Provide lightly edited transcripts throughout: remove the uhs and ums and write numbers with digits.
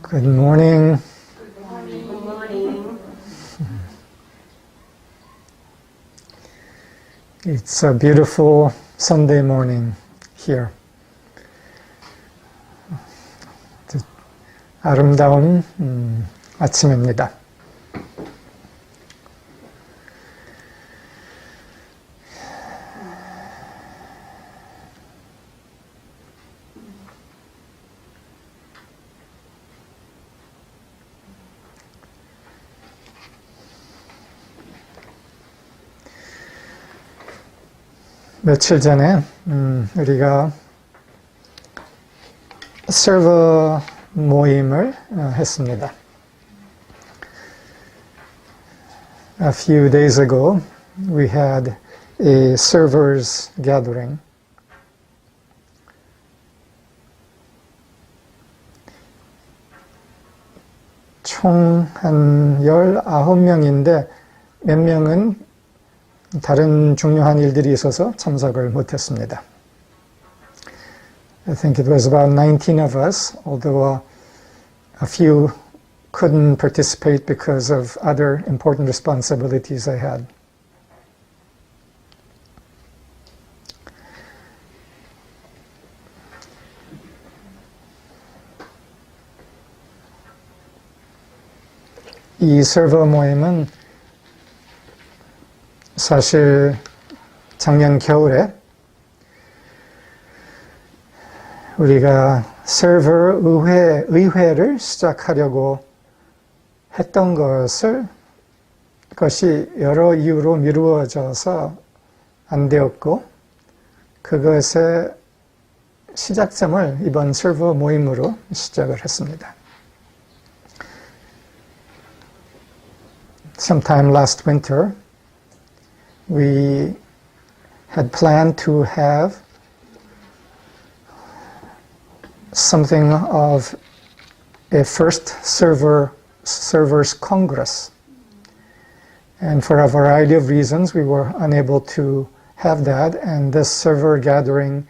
Good morning. Good morning. It's a beautiful Sunday morning here. 아름다운 아침입니다. 며칠 전에 우리가 서버 모임을 했습니다. A few days ago, we had a servers gathering. 총 한 19명인데 몇 명은 다른 중요한 일들이 있어서 참석을 못했습니다. I think it was about 19 of us, although a few couldn't participate because of other important responsibilities I had. 이 서버 모임은 사실 작년 겨울에 우리가 서버 의회를 시작하려고 했던 것이 여러 이유로 미루어져서 안 되었고, 그것의 시작점을 이번 서버 모임으로 시작을 했습니다. Sometime last winter, we had planned to have something of a first servers congress. And for a variety of reasons, we were unable to have that. And this server gathering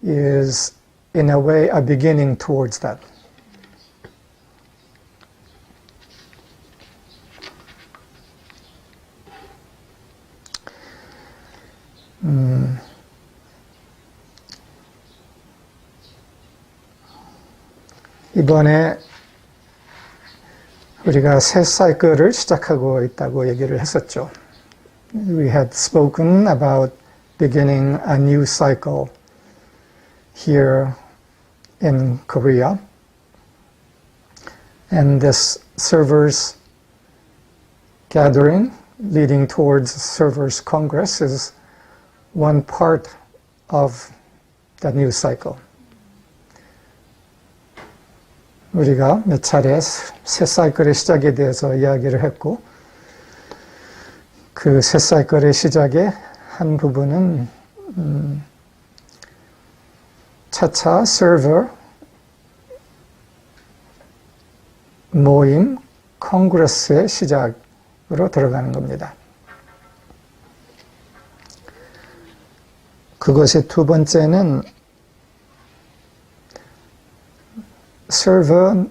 is, in a way, a beginning towards that. 이번에 우리가 새 사이클을 시작하고 있다고 얘기를 했었죠. We had spoken about beginning a new cycle here in Korea. And this servers gathering leading towards servers congress is one part of that new cycle. 우리가 몇 차례 새 사이클의 시작에 대해서 이야기를 했고, 그 새 사이클의 시작의 한 부분은 차차 서버 모임 컨그레스의 시작으로 들어가는 겁니다. 그것의 두 번째는 서버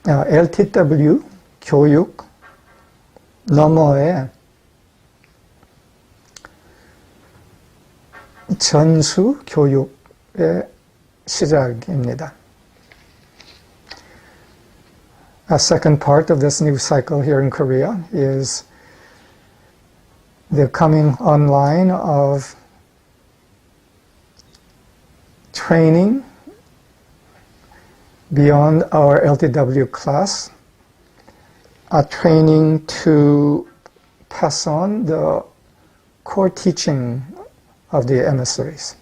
LTW 교육 너머의 전수 교육의 시작입니다. A second part of this new cycle here in Korea is the coming online of training beyond our LTW class, a training to pass on the core teaching of the emissaries.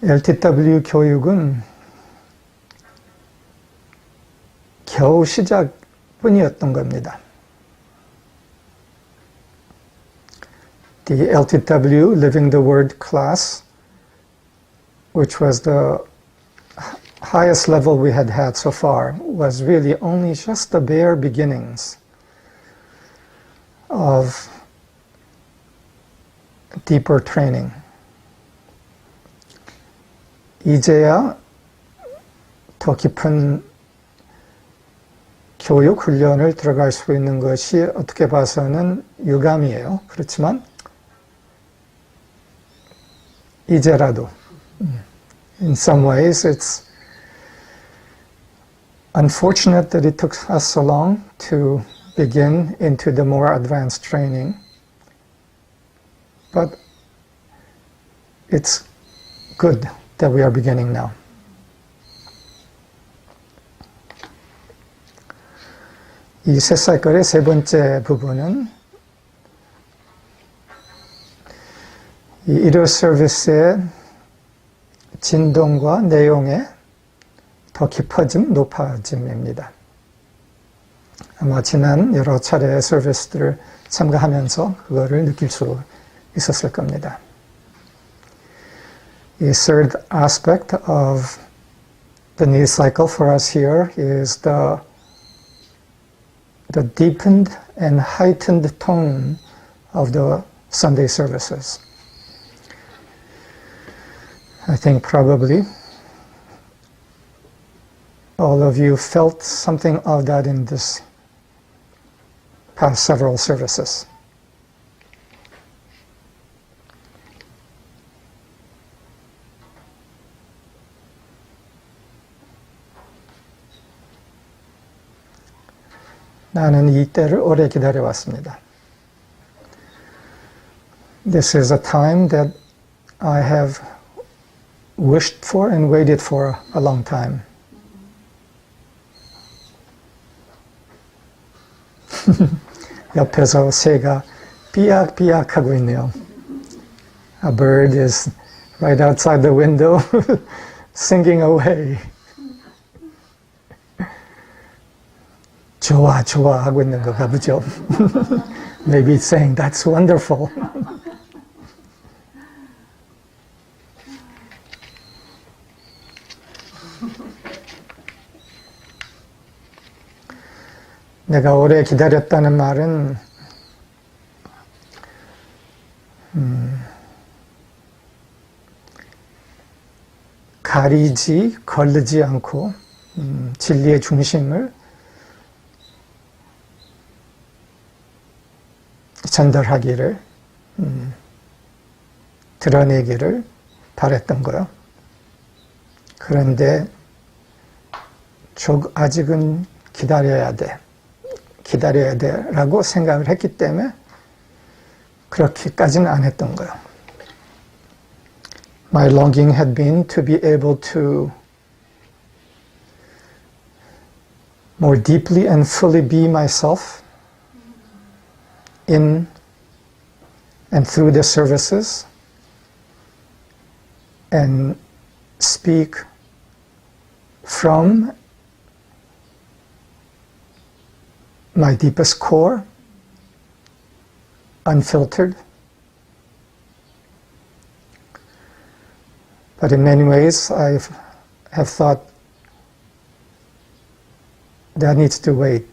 LTW 교육은 겨우 시작뿐이었던 겁니다. The LTW Living the Word class, which was the highest level we had had so far, was really only just the bare beginnings of deeper training. 이제야 더 깊은 교육 훈련을 들어갈 수 있는 것이 어떻게 봐서는 유감이에요. 그렇지만 이제라도 in some ways it's unfortunate that it took us so long to begin into the more advanced training, but it's good that we are beginning now. 이 새 사이클의 세 번째 부분은 이 일요 서비스의 진동과 내용의 더 깊어짐, 높아짐입니다. 아마 지난 여러 차례 서비스들을 참가하면서 그거를 느낄 수 있었을 겁니다. The third aspect of the new cycle for us here is the deepened and heightened tone of the Sunday services. I think probably all of you felt something of that in this past several services. 나는 이 때를 오래 기다려왔습니다. This is a time that I have wished for and waited for a long time. 옆에서 새가 삐약삐약 하고 있네요. A bird is right outside the window singing away. 좋아, 좋아 하고 있는 건가 보죠. Maybe it's saying, that's wonderful. 내가 오래 기다렸다는 말은 가리지, 거르지 않고 진리의 중심을 전달하기를, 드러내기를 바랬던 거요. 그런데 아직은 기다려야 돼라고 생각을 했기 때문에 그렇게까지는 안 했던 거예요. My longing had been to be able to more deeply and fully be myself in and through the services and speak from my deepest core, unfiltered. But in many ways, I have thought that needs to wait.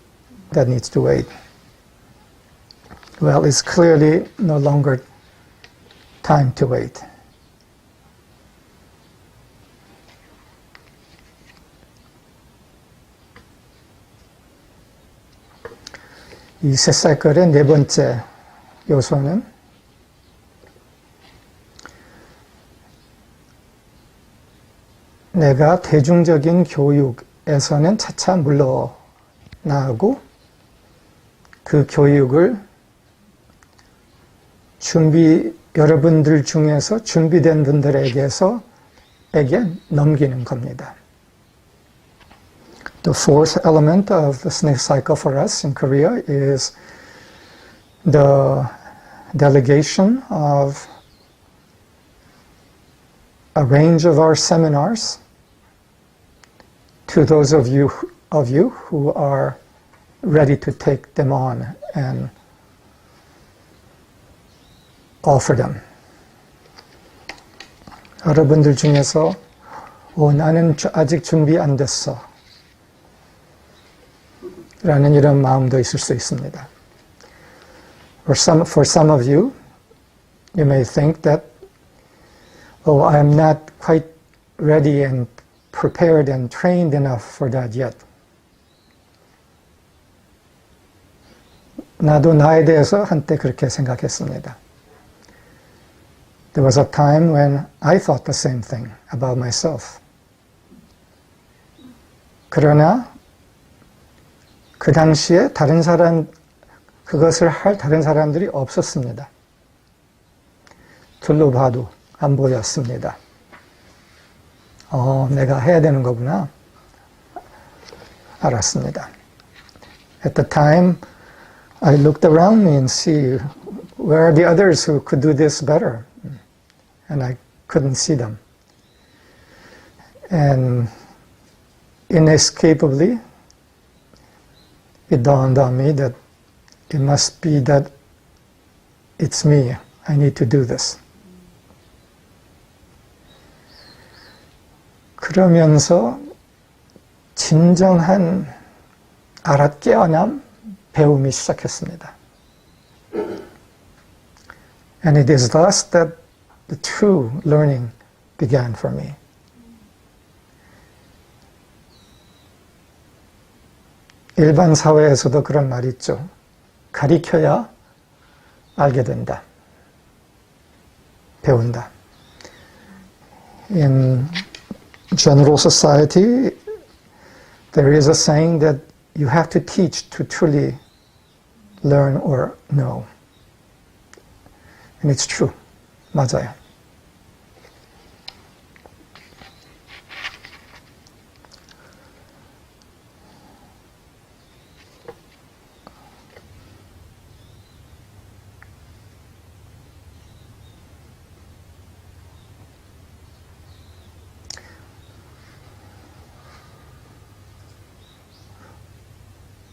Well, it's clearly no longer time to wait. 이 새 사이클의 네 번째 요소는 내가 대중적인 교육에서는 차차 물러나고 그 교육을 여러분들 중에서 준비된 분들에게 넘기는 겁니다. The fourth element of the snake cycle for us in Korea is the delegation of a range of our seminars to those of you who are ready to take them on and offer them. 여러분들 중에서 나는 아직 준비 안 됐어 라는 이런 마음도 있을 수 있습니다. For some of you, you may think that, oh, I'm not quite ready and prepared and trained enough for that yet. 나도 나에 대해서 한때 그렇게 생각했습니다. There was a time when I thought the same thing about myself. 그러나 그 당시에 그것을 할 다른 사람들이 없었습니다. 둘러봐도 안 보였습니다. 내가 해야 되는 거구나. 알았습니다. At the time, I looked around me and see where are the others who could do this better. And I couldn't see them. And inescapably, it dawned on me that it must be that it's me. I need to do this. 그러면서 진정한 깨어남, 배움이 시작했습니다. And it is thus that the true learning began for me. 일반 사회에서도 그런 말이 있죠. 가리켜야 알게 된다. 배운다. In general society, there is a saying that you have to teach to truly learn or know. And it's true. 맞아요.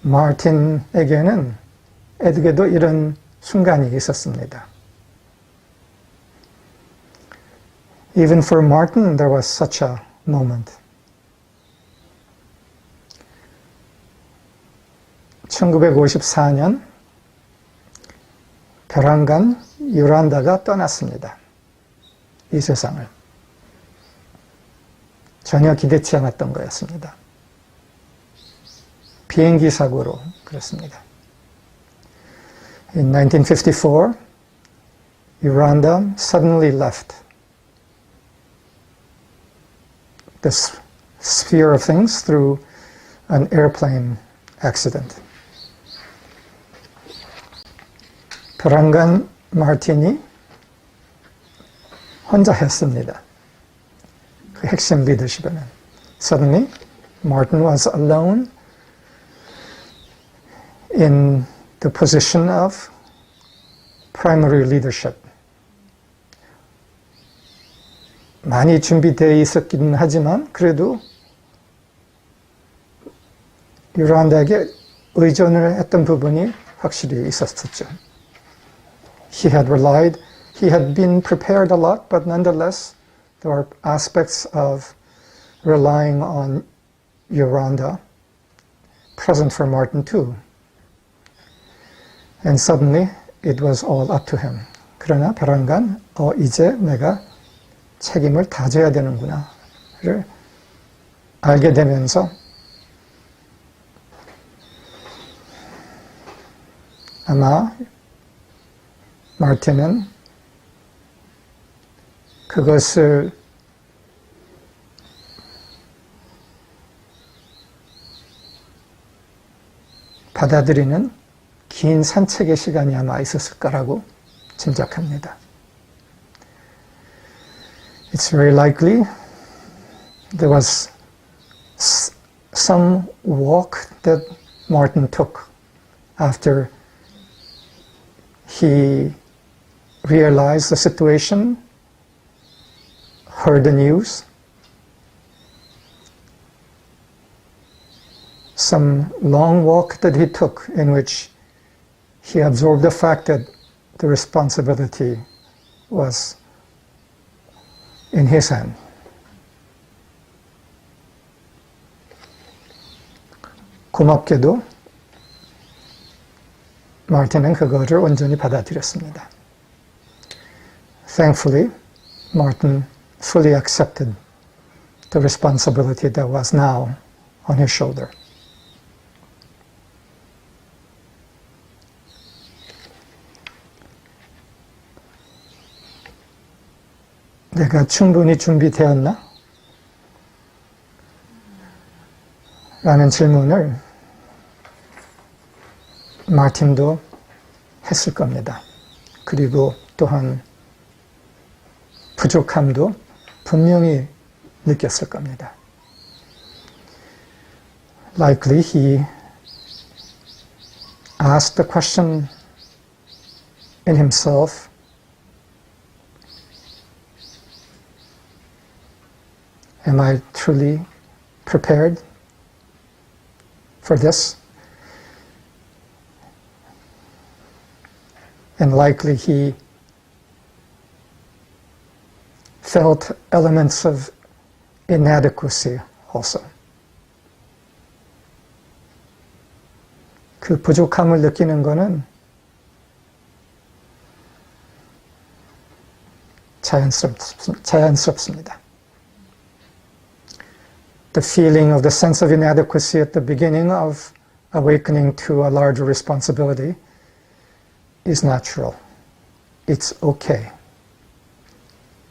마틴에게는 에게도 이런 순간이 있었습니다. Even for Martin, there was such a moment. 1954년 벼랑간 요란다가 떠났습니다. 이 세상을. 전혀 기대치 않았던 거였습니다. 비행기 사고로 그렇습니다. In 1954, Yolanda suddenly left the sphere of things through an airplane accident. 벼랑간 마틴이 혼자 했습니다. 그 핵심 리더십에는. Suddenly, Martin was alone in the position of primary leadership. 많이 준비되어 있었긴 하지만 그래도 요란다에게 의존을 했던 부분이 확실히 있었죠. He had been prepared a lot, but nonetheless there are aspects of relying on Yolanda present for Martin too. And suddenly it was all up to him. 그러나 벼랑간 이제 내가 책임을 다져야 되는구나를 알게 되면서 아마 마틴은 그것을 받아들이는 긴 산책의 시간이 아마 있었을 거라고 짐작합니다. It's very likely there was some walk that Martin took after he realized the situation, heard the news, some long walk that he took in which he absorbed the fact that the responsibility was in his hand. 고맙게도 마틴은 그거를 온전히 받아들였습니다. Thankfully, Martin fully accepted the responsibility that was now on his shoulder. 내가 충분히 준비되었나? 라는 질문을 마틴도 했을 겁니다. 그리고 또한 부족함도 분명히 느꼈을 겁니다. Likely he asked the question in himself, am I truly prepared for this? And likely he felt elements of inadequacy also. 그 부족함을 느끼는 것은 자연스럽습니다. The feeling of the sense of inadequacy at the beginning of awakening to a larger responsibility is natural. It's okay.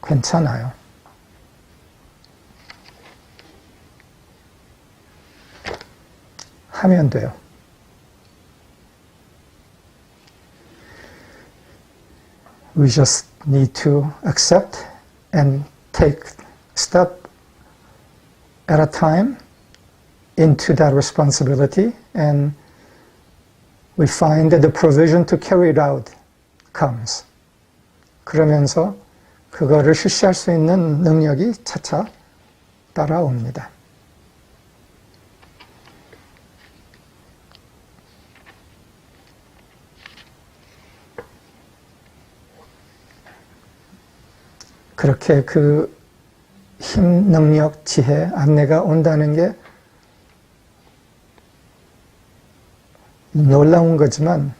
괜찮아요. 하면 돼요. We just need to accept and take step at a time into that responsibility, and we find that the provision to carry it out comes. 그러면서 그거를 실시할 수 있는 능력이 차차 따라옵니다. 그렇게 그 힘, 능력, 지혜, 안내가 온다는 게 놀라운 거지만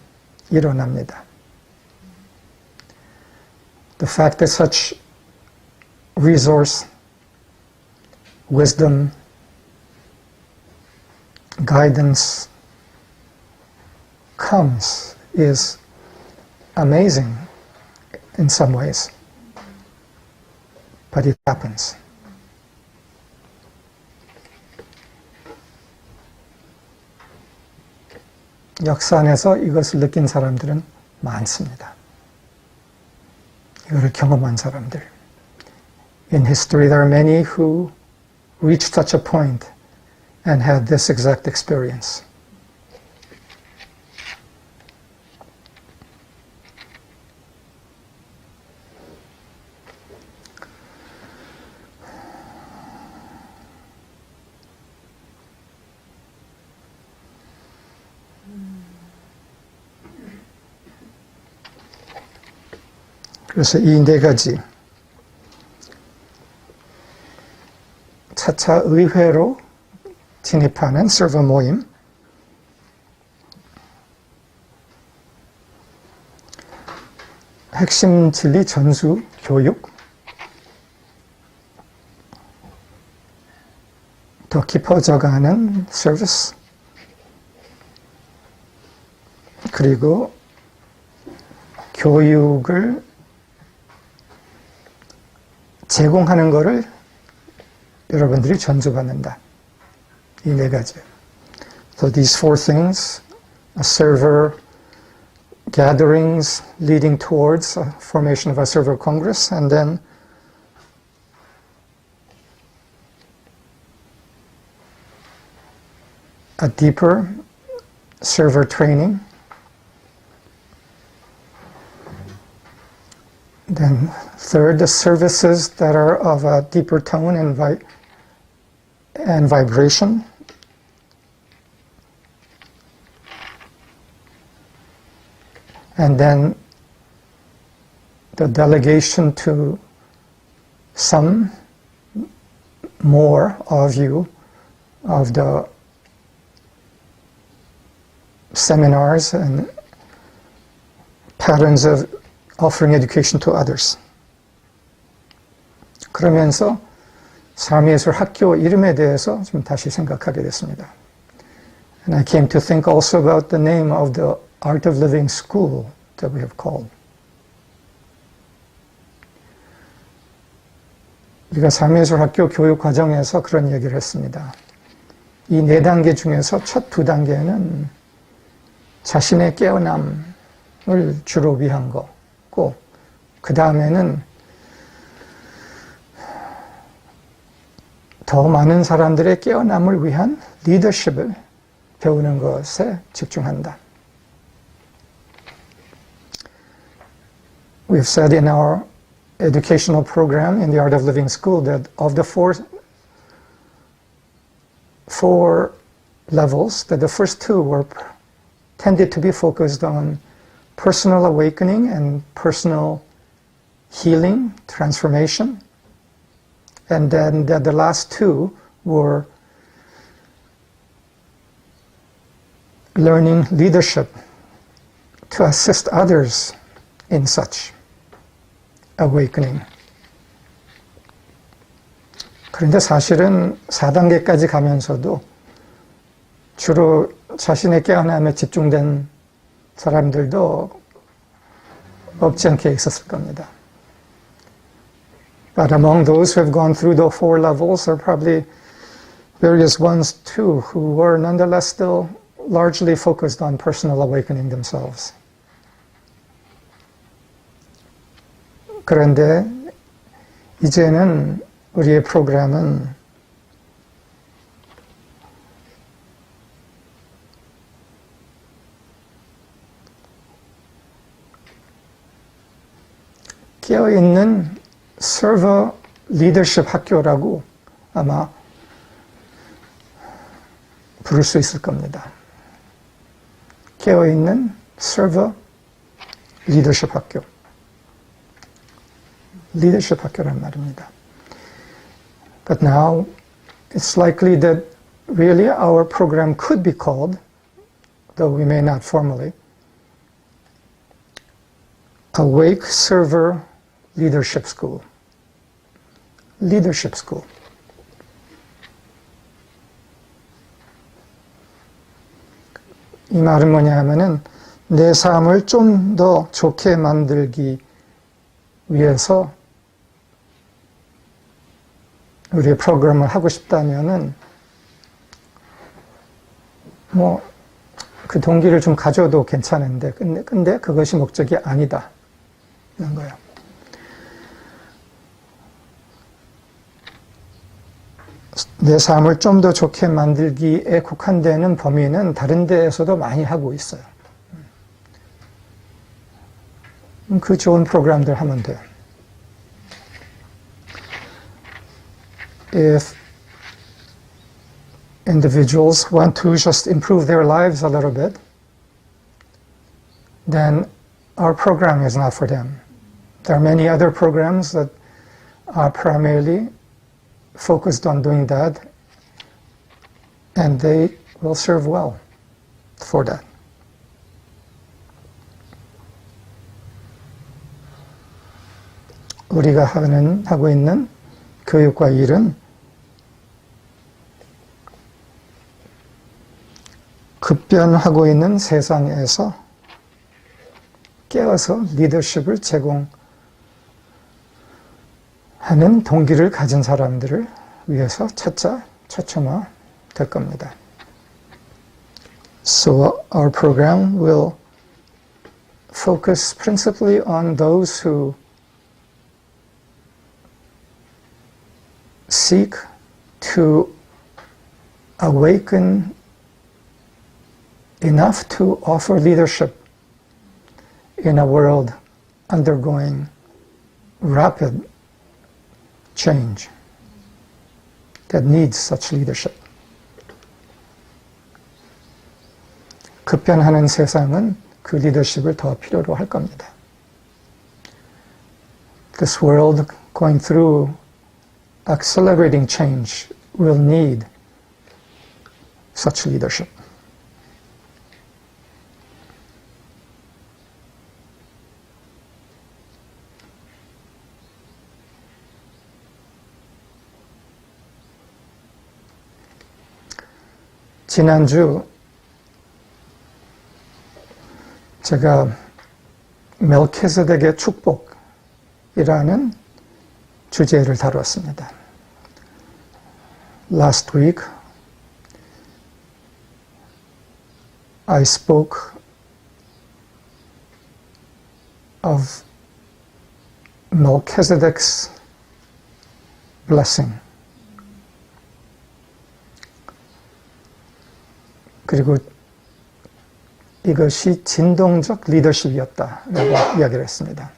일어납니다. The fact that such resource, wisdom, guidance comes is amazing in some ways. But it happens. 역사 안에서 이것을 느낀 사람들은 많습니다. 이거를 경험한 사람들. In history, there are many who reached such a point and had this exact experience. 그래서 이 네 가지 차차 의회로 진입하는 서버 모임, 핵심 진리 전수 교육, 더 깊어져가는 서비스, 그리고 교육을 제공하는 것을 여러분들이 전수받는다. 이 네 가지. So these four things, a server gatherings leading towards a formation of a server congress, and then a deeper server training, then third, the services that are of a deeper tone and vibration. And then the delegation to some more of you of the seminars and patterns of offering education to others. 그러면서 삶의예술 학교 이름에 대해서 좀 다시 생각하게 됐습니다. And I came to think also about the name of the Art of Living School that we have called. 우리가 삶의예술 학교 교육 과정에서 그런 얘기를 했습니다. 이 4단계 중에서 첫 2단계는 자신의 깨어남을 주로 위한 거고, 그 다음에는 더 많은 사람들의 깨어남을 위한 리더십을 배우는 것에 집중한다. We've said in our educational program in the Art of Living School that of the four levels, that the first 2 were tended to be focused on personal awakening and personal healing, transformation. And then the last 2 were learning leadership to assist others in such awakening. 그런데 사실은 4단계까지 가면서도 주로 자신의 깨어남에 집중된 사람들도 없지 않게 있었을 겁니다. But among those who have gone through the 4 levels are probably various ones too who were nonetheless still largely focused on personal awakening themselves. 그런데 이제는 우리의 프로그램은 깨어있는 서버 리더십 학교라고 아마 부를 수 있을 겁니다. 깨어있는 서버 리더십 학교. 리더십 학교란 말입니다. But now it's likely that really our program could be called, though we may not formally, Awake Server Leadership School. Leadership School. 이 말은 뭐냐 하면은 내 삶을 좀 더 좋게 만들기 위해서 우리의 프로그램을 하고 싶다면은 뭐 그 동기를 좀 가져도 괜찮은데 근데 그것이 목적이 아니다 는 거예요. 내 삶을 좀 더 좋게 만들기에 국한되는 범위는 다른 데에서도 많이 하고 있어요. 그 좋은 프로그램들 하면 돼요. If individuals want to just improve their lives a little bit, then our program is not for them. There are many other programs that are primarily focused on doing that, and they will serve well for that. 우리가 하고 있는 교육과 일은 급변하고 있는 세상에서 깨어서 리더십을 제공하는 동기를 가진 사람들을 위해서 초점화 될 겁니다. So our program will focus principally on those who seek to awaken enough to offer leadership in a world undergoing rapid change that needs such leadership. 급변하는 세상은 그 리더십을 더 필요로 할 겁니다. This world going through accelerating change will need such leadership. 지난주 제가 멜키세덱의 축복이라는 주제를 다뤘습니다. Last week, I spoke of Melchizedek's blessing. 그리고 이것이 진동적 리더십이었다라고 이야기를 했습니다.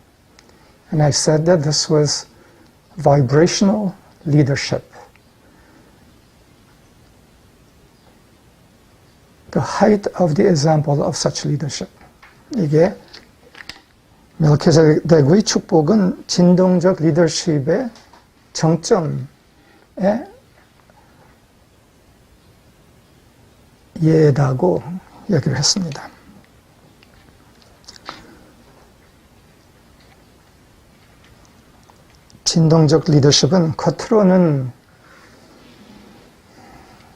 And I said that this was vibrational leadership. The height of the example of such leadership. 이게 멜키세덱의 축복은 진동적 리더십의 정점에 예다고 얘기를 했습니다. 진동적 리더십은 겉으로는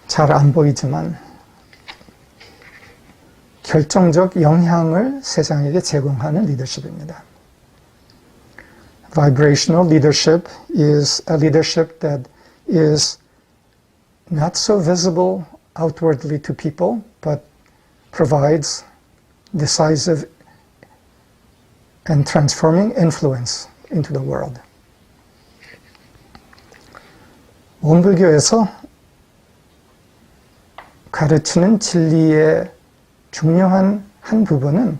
잘 안 보이지만 결정적 영향을 세상에게 제공하는 리더십입니다. Vibrational leadership is a leadership that is not so visible outwardly to people, but provides decisive and transforming influence into the world. 원불교에서 가르치는 진리의 중요한 한 부분을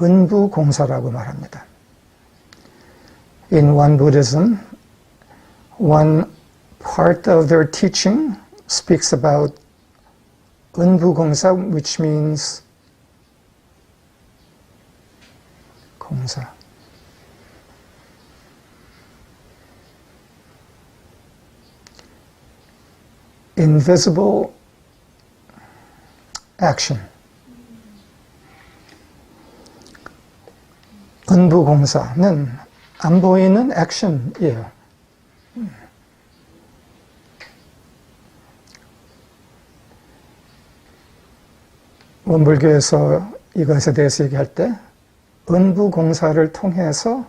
은부공사라고 말합니다. In Won Buddhism, one part of their teaching speaks about 은부공사, which means 공사. Invisible action. 은부공사는 안 보이는 액션이에요. 원불교에서 이것에 대해서 얘기할 때 은부공사를 통해서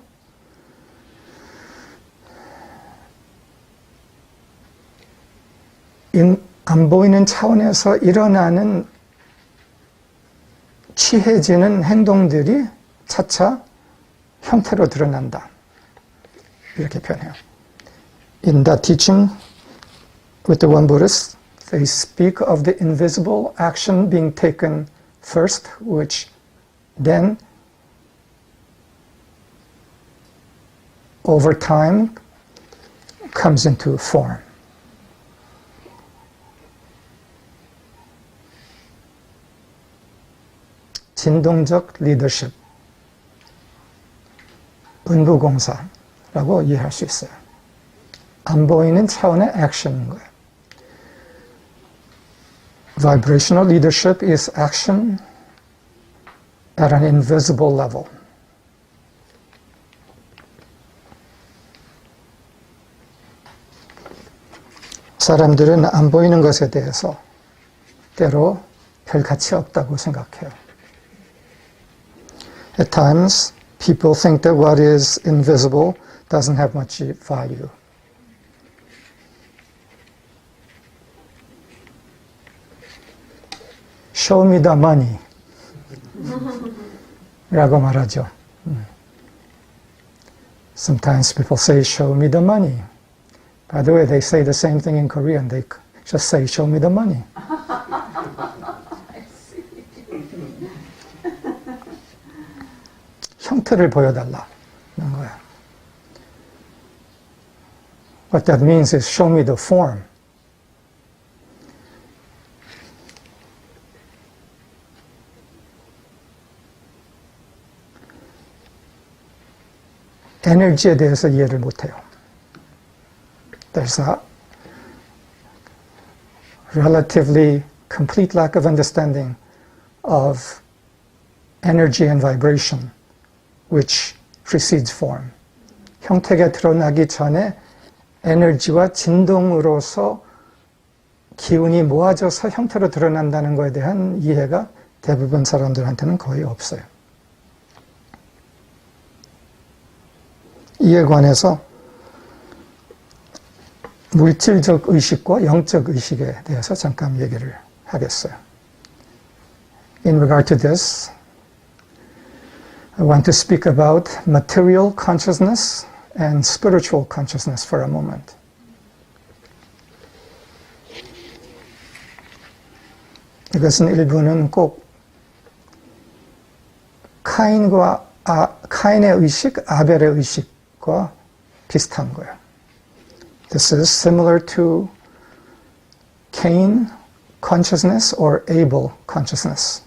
안 보이는 차원에서 일어나는 취해지는 행동들이 차차 형태로 드러난다. 이렇게 표현해요. In that teaching with the Won Buddhists, they speak of the invisible action being taken first, which then, over time, comes into form. 진동적 리더십, 은부공사라고 이해할 수 있어요. 안 보이는 차원의 액션인 거예요. Vibrational leadership is action at an invisible level. 사람들은 안 보이는 것에 대해서 때로 별 가치 없다고 생각해요. At times, people think that what is invisible doesn't have much value. Show me the money. 라고 말하죠. Sometimes people say, show me the money. By the way, they say the same thing in Korean. They just say, show me the money. 형태를 보여달라는 거야. What that means is show me the form. 에너지에 대해서 이해를 못해요. There's a relatively complete lack of understanding of energy and vibration, which precedes form. 형태가 드러나기 전에 에너지와 진동으로서 기운이 모아져서 형태로 드러난다는 것에 대한 이해가 대부분 사람들한테는 거의 없어요. 이에 관해서 물질적 의식과 영적 의식에 대해서 잠깐 얘기를 하겠어요. In regard to this, I want to speak about material consciousness and spiritual consciousness for a moment. 이것은 일부는 꼭 카인의 의식, 아벨의 의식과 비슷한 거예요. This is similar to Cain consciousness or Abel consciousness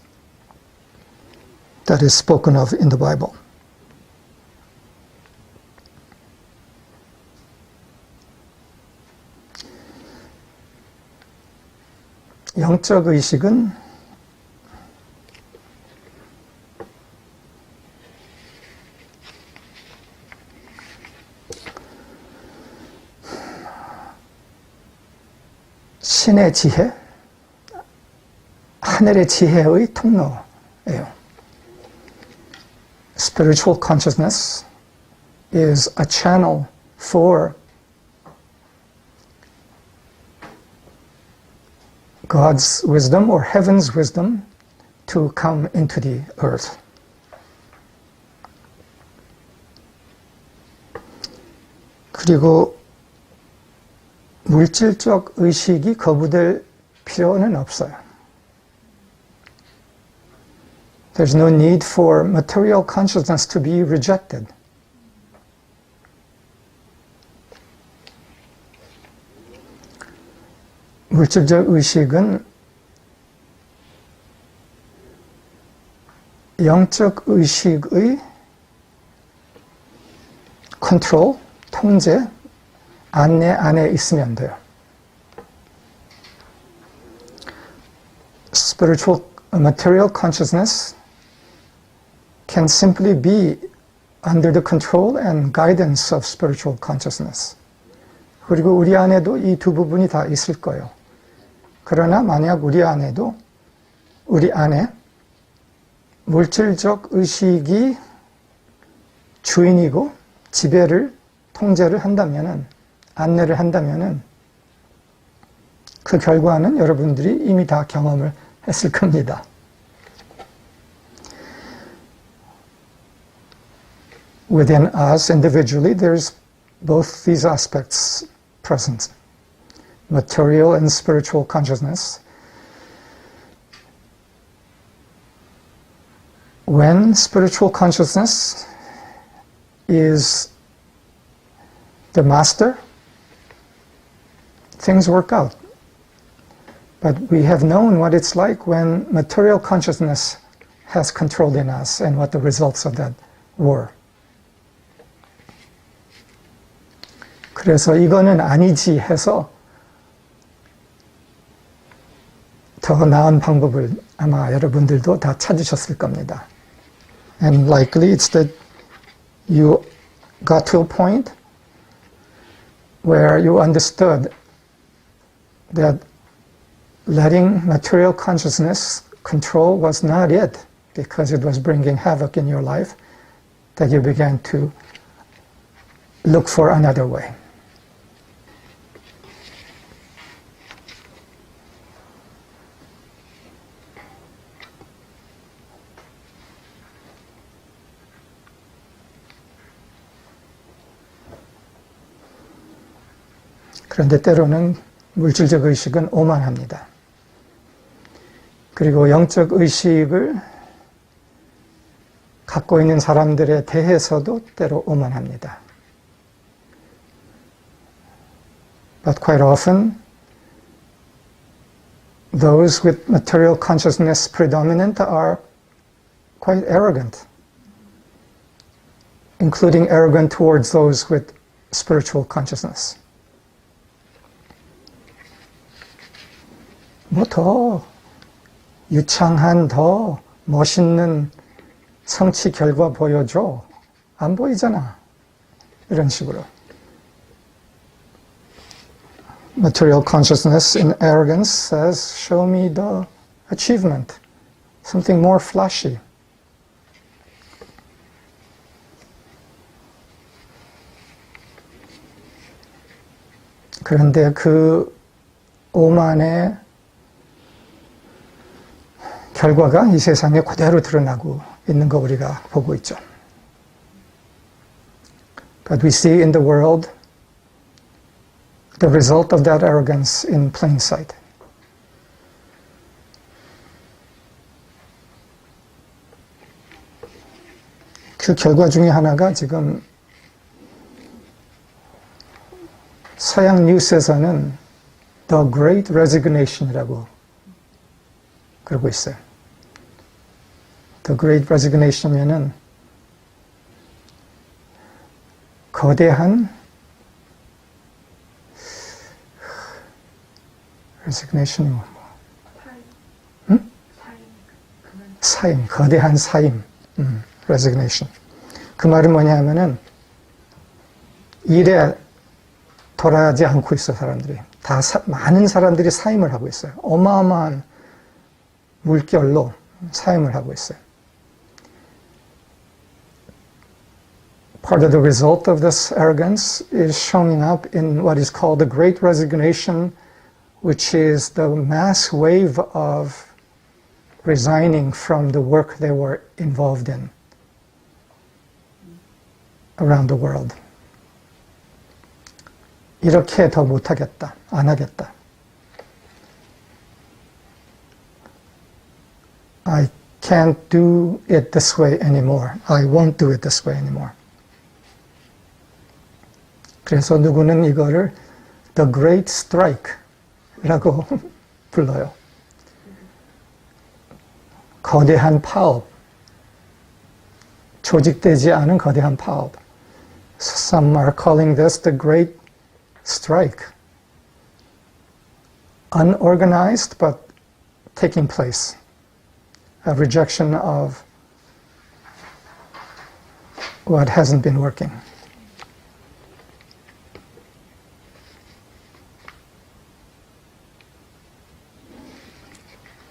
that is spoken of in the Bible. 영적 의식은 신의 지혜, 하늘의 지혜의 통로예요. Spiritual consciousness is a channel for God's wisdom or heaven's wisdom to come into the earth. 그리고 물질적 의식이 거부될 필요는 없어요. There's no need for material consciousness to be rejected. 물질적 의식은 영적 의식의 컨트롤, 통제, 안내 안에 있으면 돼요. Spiritual material consciousness can simply be under the control and guidance of spiritual consciousness. 그리고 우리 안에도 이 두 부분이 다 있을 거예요. 그러나 만약 우리 안에 물질적 의식이 주인이고 지배를, 통제를 한다면은, 안내를 한다면은 그 결과는 여러분들이 이미 다 경험을 했을 겁니다. Within us individually, there's both these aspects present. Material and spiritual consciousness. When spiritual consciousness is the master, things work out. But we have known what it's like when material consciousness has controlled in us and what the results of that were. 그래서 이거는 아니지 해서 더 나은 방법을 아마 여러분들도 다 찾으셨을 겁니다. And likely it's that you got to a point where you understood that letting material consciousness control was not it, because it was bringing havoc in your life, that you began to look for another way. 그런데 때로는 물질적 의식은 오만합니다. 그리고 영적 의식을 갖고 있는 사람들에 대해서도 때로 오만합니다. But quite often, those with material consciousness predominant are quite arrogant, including arrogant towards those with spiritual consciousness. 뭐 더 유창한, 더 멋있는 성취 결과 보여줘. 안 보이잖아. 이런 식으로. Material consciousness in arrogance says, show me the achievement, something more flashy. 그런데 그 오만의 결과가 이 세상에 그대로 드러나고 있는 거 우리가 보고 있죠. But we see in the world the result of that arrogance in plain sight. 그 결과 중에 하나가 지금 서양 뉴스에서는 The Great Resignation이라고 그러고 있어요. The Great Resignation이면은 거대한 Resignation이 뭐? 응? 사임, 거대한 사임. Resignation. 그 말은 뭐냐면은 일에 돌아가지 않고 있어 사람들이. 많은 사람들이 사임을 하고 있어요. 어마어마한 물결로 사임을 하고 있어요. Part of the result of this arrogance is showing up in what is called the Great Resignation, which is the mass wave of resigning from the work they were involved in around the world. 이렇게 더 못하겠다, 안 하겠다. I can't do it this way anymore. I won't do it this way anymore. 그래서 누구는 이거를 The Great Strike라고 불러요. 거대한 파업, 조직되지 않은 거대한 파업. Some are calling this the Great Strike. Unorganized but taking place. A rejection of what hasn't been working.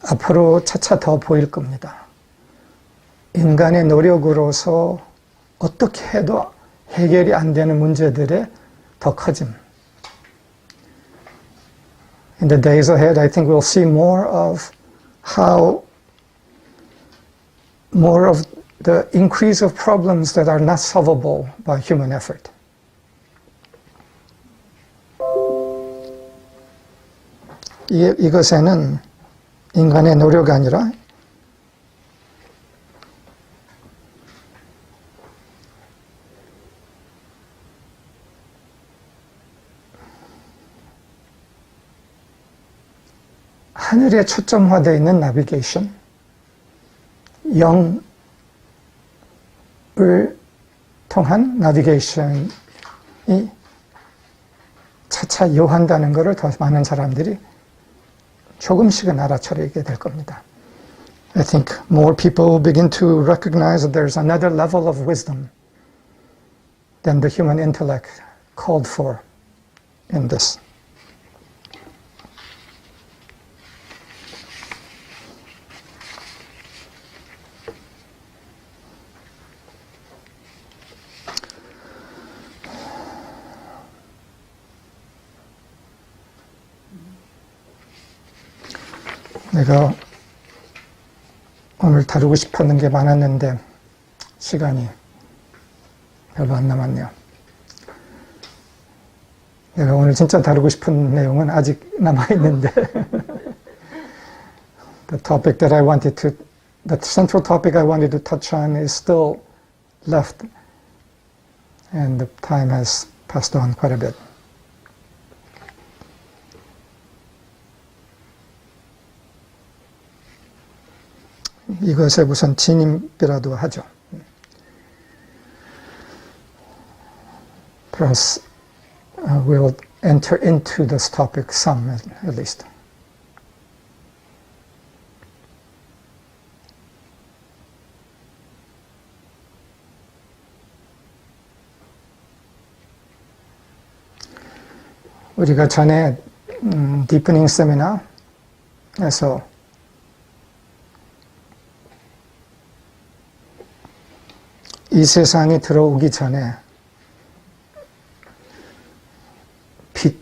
앞으로 차차 더 보일 겁니다. 인간의 노력으로서 어떻게 해도 해결이 안 되는 문제들의 더 커짐. In the days ahead, I think we'll see more of how more of the increase of problems that are not solvable by human effort. 이것에는 인간의 노력이 아니라 하늘에 초점화되어 있는 나비게이션, 영을 통한 나비게이션이 차차 요한다는 것을 더 많은 사람들이 조금씩은 알아차리게 될 겁니다. I think more people will begin to recognize that there's another level of wisdom than the human intellect called for in this. 내가 오늘 다루고 싶었는 게 많았는데 시간이 별로 안 남았네요. 내가 오늘 진짜 다루고 싶은 내용은 아직 남아있는데 the topic that I wanted to, the central topic I wanted to touch on is still left and the time has passed on quite a bit. 이것에 우선 진입이라도 하죠. Perhaps we'll enter into this topic some, at least. 우리가 전에 디프닝 세미나에서 이 세상에 들어오기 전에 빛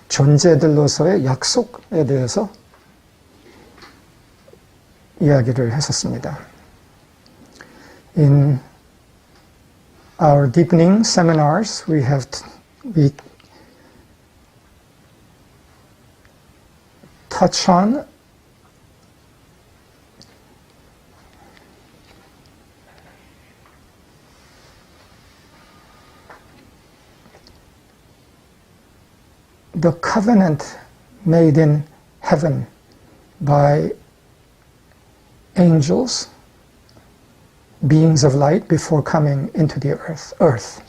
존재들로서의 약속에 대해서 이야기를 했었습니다. In our deepening seminars, we touch on the covenant made in heaven by angels, beings of light, before coming into the earth.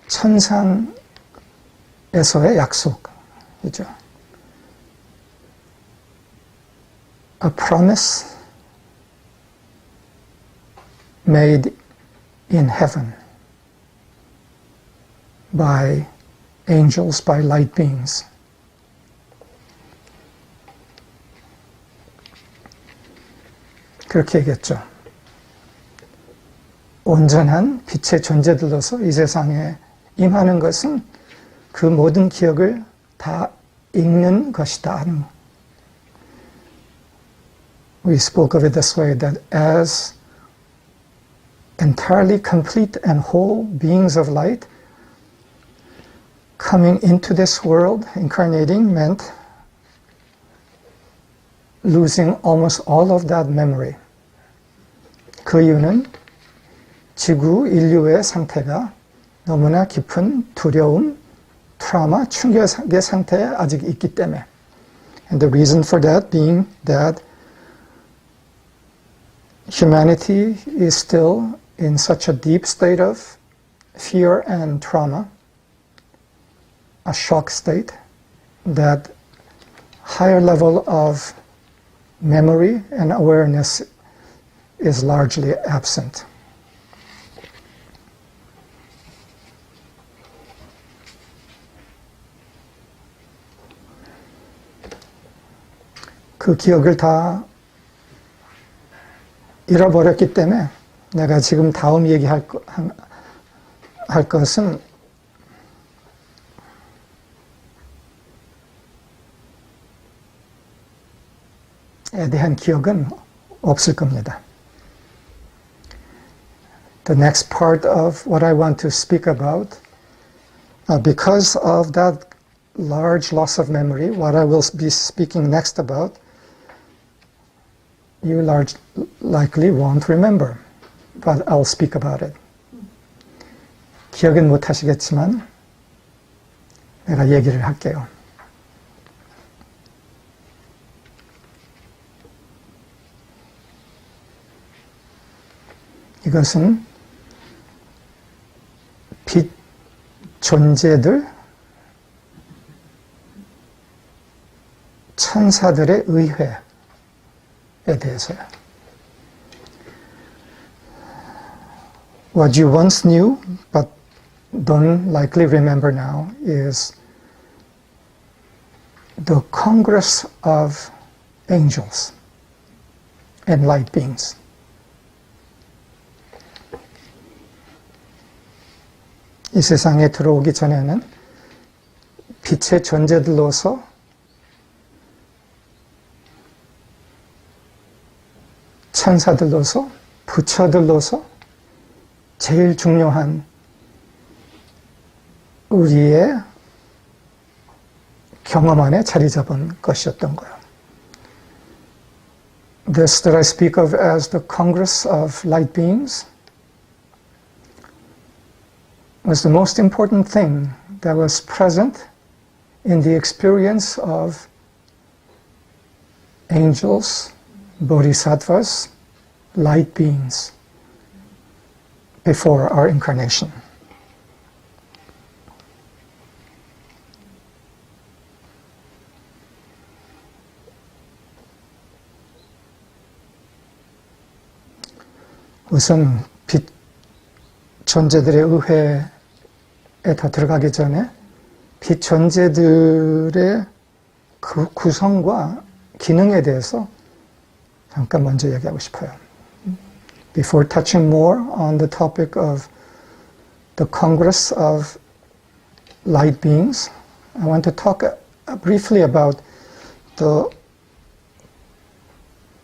천상에서의 약속이죠. A promise made in heaven by angels, by light beings. 그렇게 얘기했죠. 온전한 빛의 존재들로서 이 세상에 임하는 것은 그 모든 기억을 다 읽는 것이다. We spoke of it this way, that as entirely complete and whole beings of light, coming into this world, incarnating, meant losing almost all of that memory. 그 이유는 지구 인류의 상태가 너무나 깊은 두려움, 트라우마, 충격의 상태에 아직 있기 때문에. And the reason for that being that humanity is still in such a deep state of fear and trauma, a shock state, that higher level of memory and awareness is largely absent. 그 기억을 다 잃어버렸기 때문에 내가 지금 다음 얘기할 것은 에 대한 기억은 없을 겁니다. The next part of what I want to speak about, because of that large loss of memory, what I will be speaking next about, you likely won't remember, but I'll speak about it. 기억은 못 하시겠지만 내가 얘기를 할게요. 이것은 빛 존재들, 천사들의 의회에 대해서요. What you once knew but don't likely remember now is the Congress of Angels and Light Beings. 이 세상에 들어오기 전에는 빛의 존재들로서 천사들로서 부처들로서 제일 중요한 우리의 경험 안에 자리 잡은 것이었던 거예요. This that I speak of as the Congress of Light Beings was the most important thing that was present in the experience of angels, bodhisattvas, light beings before our incarnation. 우선 빛 존재들의 의회에 더 들어가기 전에 빛 존재들의 그 구성과 기능에 대해서 잠깐 먼저 얘기하고 싶어요. Before touching more on the topic of the Congress of Light Beings, I want to talk briefly about the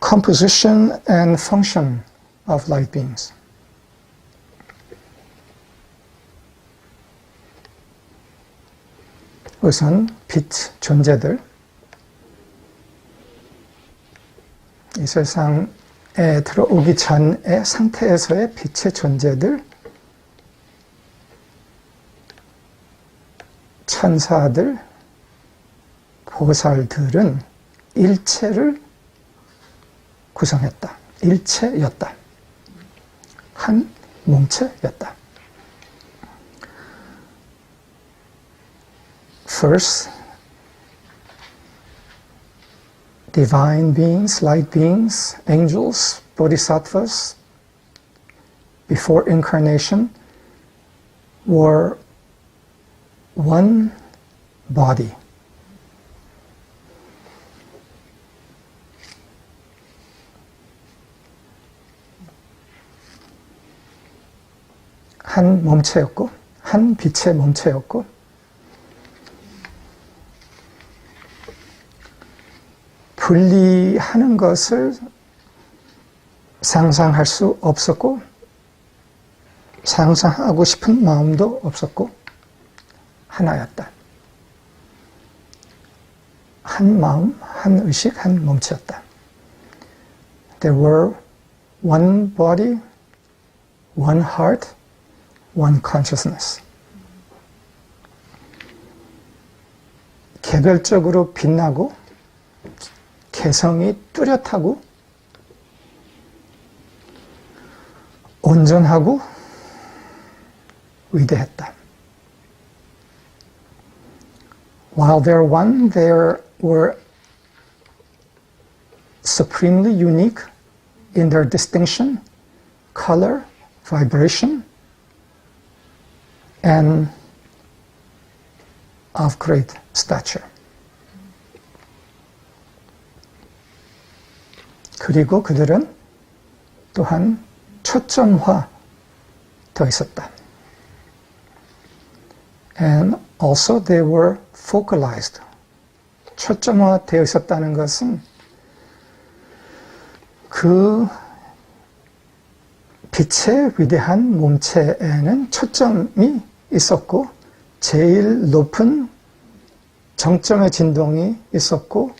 composition and function of light beings. 우선 빛 존재들, 이 세상에 들어오기 전의 상태에서의 빛의 존재들, 천사들, 보살들은 일체를 구성했다. 일체였다. 한 몸체였다. First, divine beings, light beings, angels, bodhisattvas, before incarnation, were one body. 한 몸체였고, 한 빛의 몸체였고, 분리하는 것을 상상할 수 없었고, 상상하고 싶은 마음도 없었고, 하나였다. 한 마음, 한 의식, 한 몸체였다. There were one body, one heart, one consciousness. 개별적으로 빛나고 개성이 뚜렷하고 온전하고 위대했다. While they were one, they were supremely unique in their distinction, color, vibration, and of great stature. 그리고 그들은 또한 초점화되어 있었다. And also they were focalized. 초점화되어 있었다는 것은 그 빛의 위대한 몸체에는 초점이 있었고 제일 높은 정점의 진동이 있었고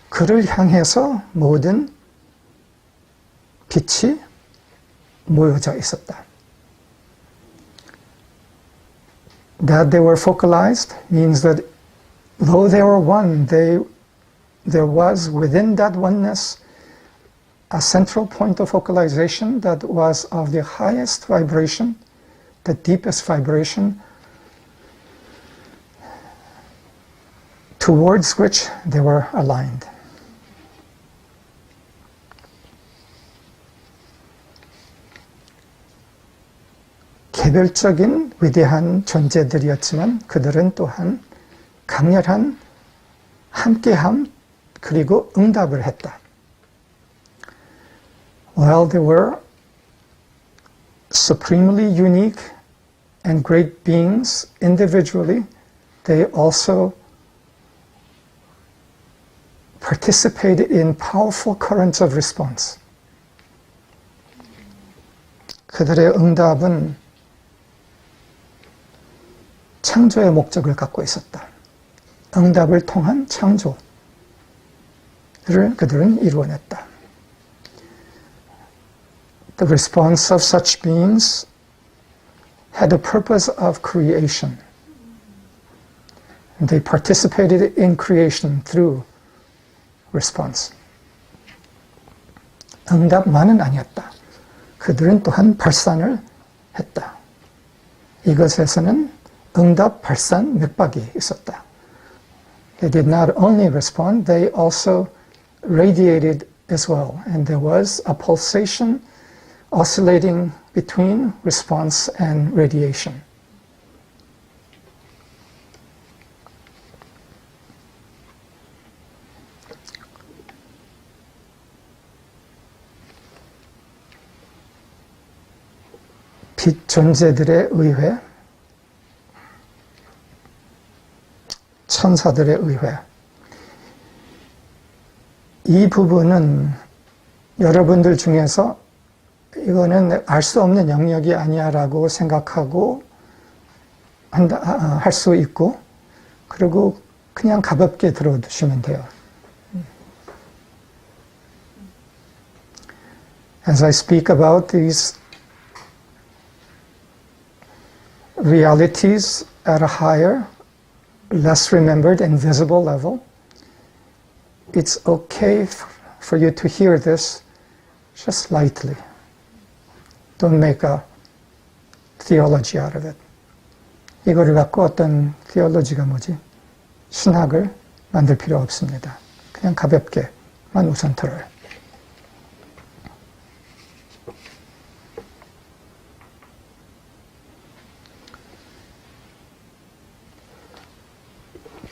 그를 향해서 모든 빛이 모여져 있었다. That they were focalized means that though they were one, there was within that oneness a central point of focalization that was of the highest vibration, the deepest vibration, towards which they were aligned. 개별적인 위대한 존재들이었지만 그들은 또한 강렬한 함께함 그리고 응답을 했다. While they were supremely unique and great beings individually, they also participated in powerful currents of response. 그들의 응답은 창조의 목적을 갖고 있었다. 응답을 통한 창조를 그들은 이루어냈다. The response of such beings had the purpose of creation. They participated in creation through response. 응답만은 아니었다. 그들은 또한 발산을 했다. 이것에서는 응답 발산 맥박이 있었다. They did not only respond, they also radiated as well. And there was a pulsation oscillating between response and radiation. 빛 존재들의 의회, 천사들의 의회. 이 부분은 여러분들 중에서 이거는 알 수 없는 영역이 아니야 라고 생각하고 할 수 있고, 그리고 그냥 가볍게 들어두시면 돼요. As I speak about these realities at a higher, less remembered and visible level, it's okay for you to hear this just lightly. Don't make a theology out of it. 이거를 갖고 어떤 theology가 뭐지? 신학을 만들 필요 없습니다. 그냥 가볍게만 우선 들어요.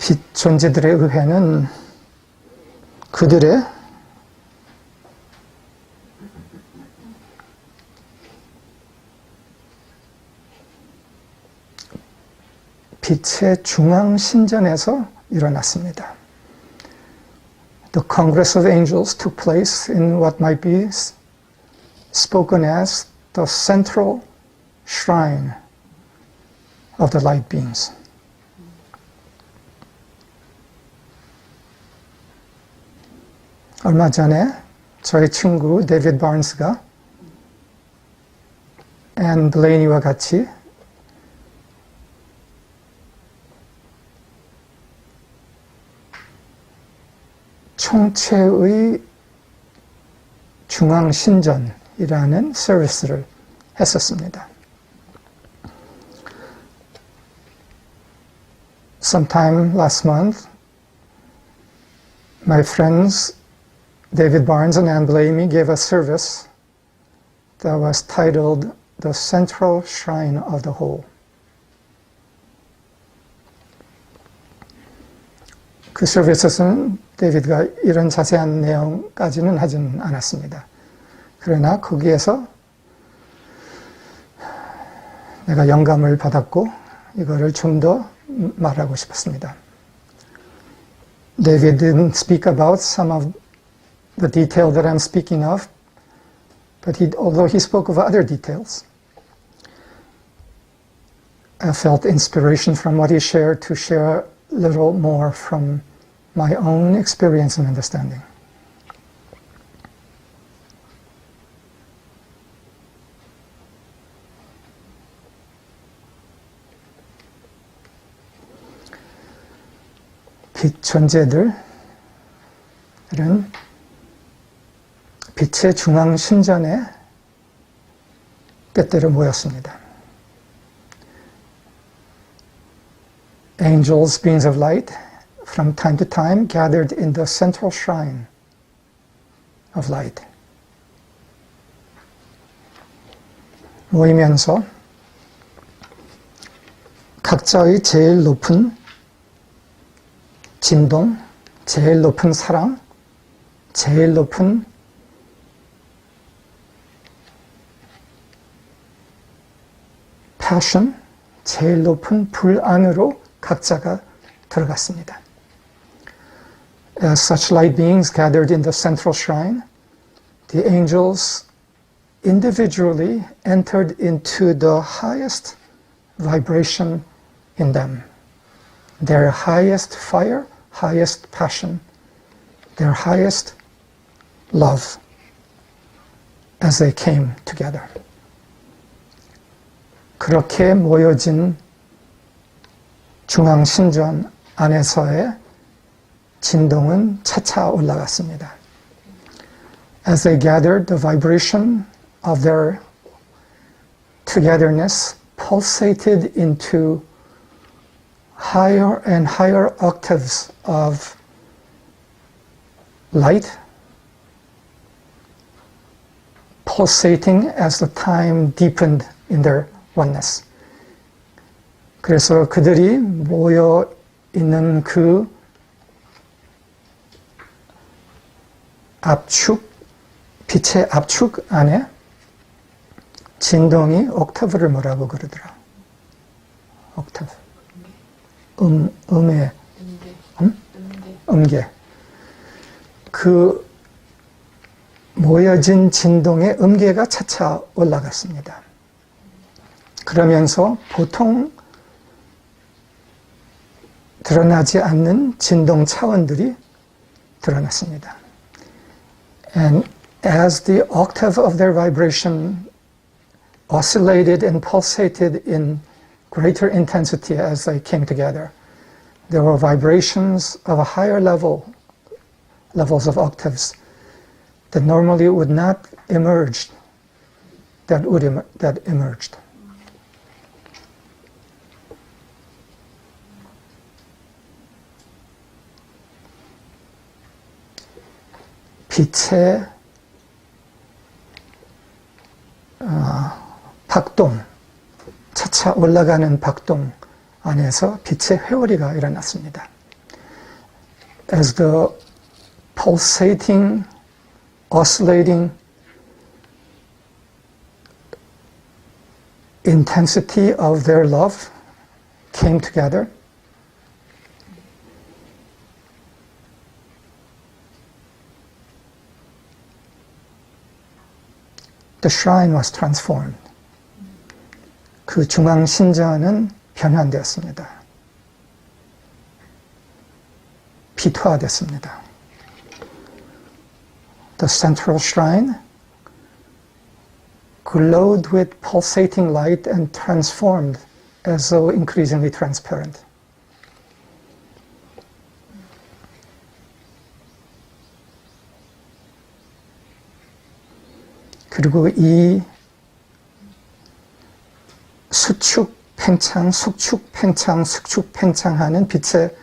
빛 존재들의 의회는 그들의 빛의 중앙 신전에서 일어났습니다. The Congress of Angels took place in what might be spoken as the central shrine of the light beings. 얼마 전에 저희 친구 데이비드 바른스가 앤 블레이니와 같이 총체의 중앙신전이라는 서비스를 했었습니다. Sometime last month, my friends David Barnes and Anne Blamey gave a service that was titled The Central Shrine of the Whole. 그 서비스에서는 데이비드가 이런 자세한 내용까지는 하지는 않았습니다. 그러나 거기에서 내가 영감을 받았고 이거를 좀 더 말하고 싶었습니다. David didn't speak about some of the detail that I'm speaking of, but although he spoke of other details, I felt inspiration from what he shared to share a little more from my own experience and understanding. 빛 존재들은 빛의 중앙 신전에 때때로 모였습니다. Angels, beings of light, from time to time gathered in the central shrine of light. 모이면서 각자의 제일 높은 진동, 제일 높은 사랑, 제일 높은 passion, 제일 높은 불안으로 각자가 들어갔습니다. As such light beings gathered in the central shrine, the angels individually entered into the highest vibration in them, their highest fire, highest passion, their highest love as they came together. 그렇게 모여진 중앙신전 안에서의 진동은 차차 올라갔습니다. As they gathered, the vibration of their togetherness pulsated into higher and higher octaves of light, pulsating as the time deepened in their oneness. 그래서 그들이 모여 있는 그 압축, 빛의 압축 안에 진동이 옥타브를 뭐라고 그러더라? 옥타브. 음의 음계. 그 모여진 진동의 음계가 차차 올라갔습니다. 그러면서 보통 드러나지 않는 진동 차원들이 드러났습니다. And as the octave of their vibration oscillated and pulsated in greater intensity as they came together, there were vibrations of a higher levels of octaves that normally would not emerge, that emerged. 빛의 박동, 차차 올라가는 박동 안에서 빛의 회오리가 일어났습니다. As the pulsating, oscillating intensity of their love came together, the shrine was transformed. 그 중앙 신전은 변환되었습니다. 빛화됐습니다. The central shrine glowed with pulsating light and transformed as though increasingly transparent. 그리고 이 수축, 팽창, 수축, 팽창, 수축, 팽창하는 빛의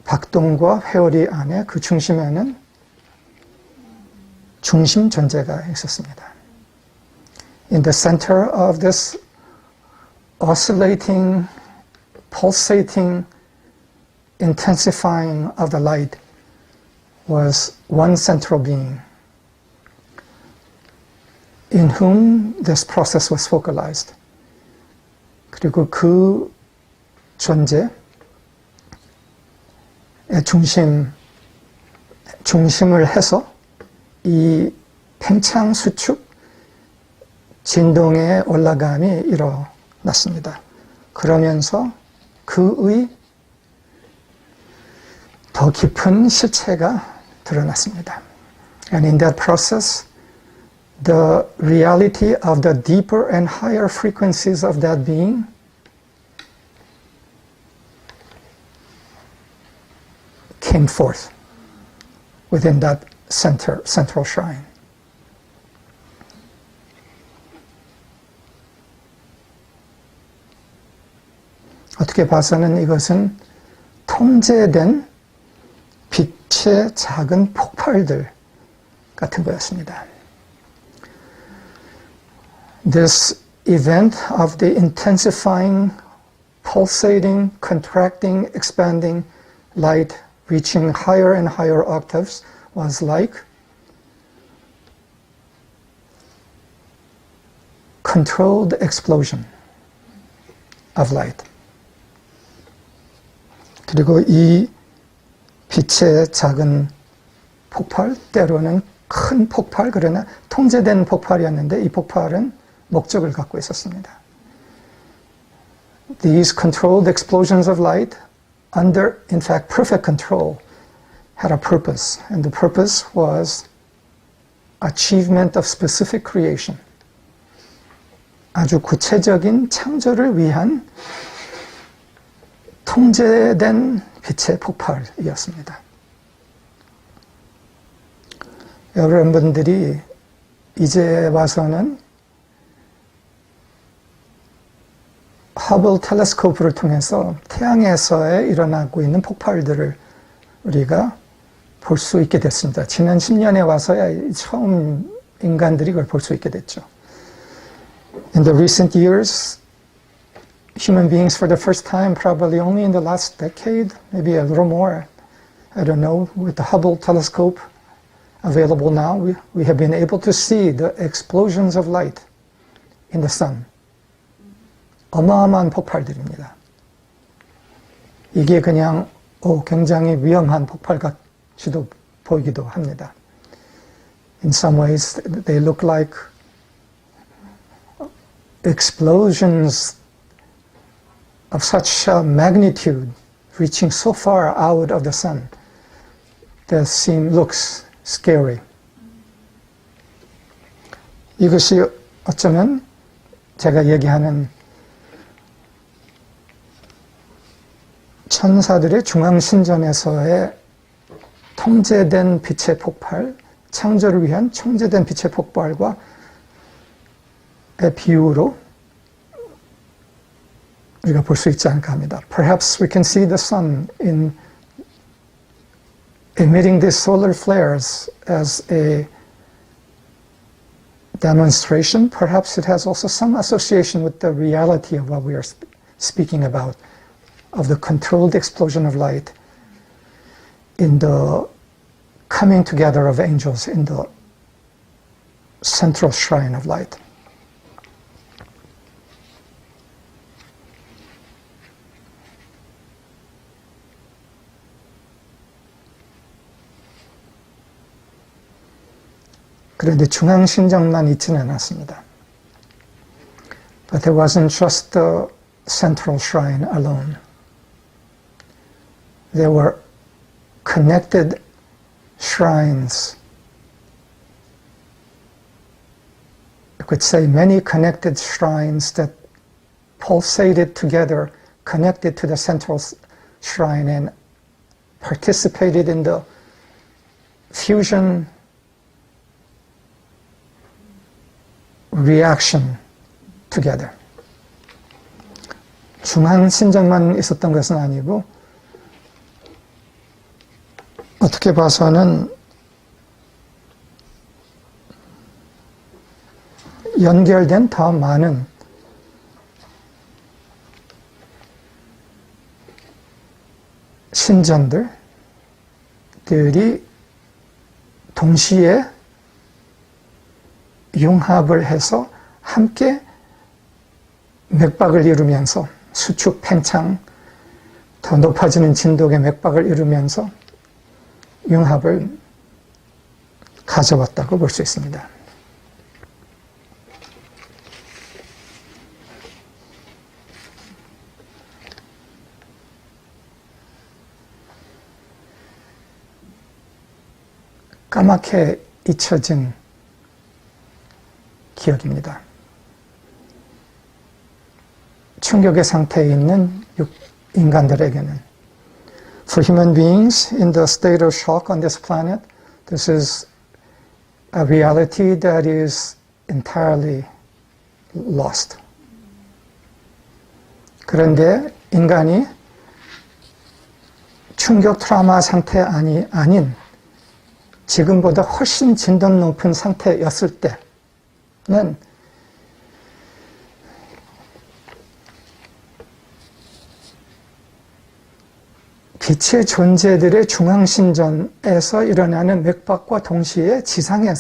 박동과 회오리 안에 그 중심에는 중심 존재가 있었습니다. In the center of this oscillating, pulsating, intensifying of the light was one central being, in whom this process was focalized. 그리고 그 존재의 중심을 해서 이 팽창, 수축, 진동의 올라감이 일어났습니다. 그러면서 그의 더 깊은 실체가 드러났습니다. And in that process, the reality of the deeper and higher frequencies of that being came forth within that central shrine. 어떻게 봐서는 이것은 통제된 빛의 작은 폭발들 같은 거였습니다. This event of the intensifying, pulsating, contracting, expanding light reaching higher and higher octaves was like controlled explosion of light. 그리고 이 빛의 작은 폭발, 때로는 큰 폭발, 그러나 통제된 폭발이었는데 이 폭발은 목적을 갖고 있었습니다. These controlled explosions of light, under, in fact, perfect control, had a purpose, and the purpose was achievement of specific creation. 아주 구체적인 창조를 위한 통제된 빛의 폭발이었습니다. 여러분들이 이제 와서는 허블 텔레스코프를 통해서 태양에서 일어나고 있는 폭발들을 우리가 볼 수 있게 됐습니다. 지난 10년에 와서야 처음 인간들이 그걸 볼 수 있게 됐죠. In the recent years, human beings for the first time, probably only in the last decade, maybe a little more, I don't know, with the Hubble telescope available now, we have been able to see the explosions of light in the sun. 어마어마한 폭발들입니다. 이게 그냥 굉장히 위험한 폭발 같이도 보이기도 합니다. In some ways, they look like explosions of such magnitude, reaching so far out of the sun, that looks scary. 이것이 어쩌면 제가 얘기하는 천사들의 중앙신전에서의 통제된 빛의 폭발, 창조를 위한 통제된 빛의 폭발과 비유로 우리가 볼 수 있지 않을까 합니다. Perhaps we can see the sun in emitting these solar flares as a demonstration. Perhaps it has also some association with the reality of what we are speaking about, of the controlled explosion of light in the coming together of angels in the central shrine of light. 그런데 중앙신전만 있지는 않았습니다. But there wasn't just the central shrine alone. There were connected shrines. You could say many connected shrines that pulsated together, connected to the central shrine and participated in the fusion reaction together. 중앙신전만 있었던 것은 아니고 어떻게 봐서는 연결된 더 많은 신전들이 동시에 융합을 해서 함께 맥박을 이루면서 수축, 팽창, 더 높아지는 진동의 맥박을 이루면서 융합을 가져왔다고 볼 수 있습니다. 까맣게 잊혀진 기억입니다. 충격의 상태에 있는 인간들에게는 For human beings in the state of shock on this planet, this is a reality that is entirely lost. 그런데 인간이 충격 트라우마 상태 아닌 지금보다 훨씬 진동 높은 상태였을 때는 빛의 존재들의 중앙신전에서 일어나는 맥박과 동시에 지상에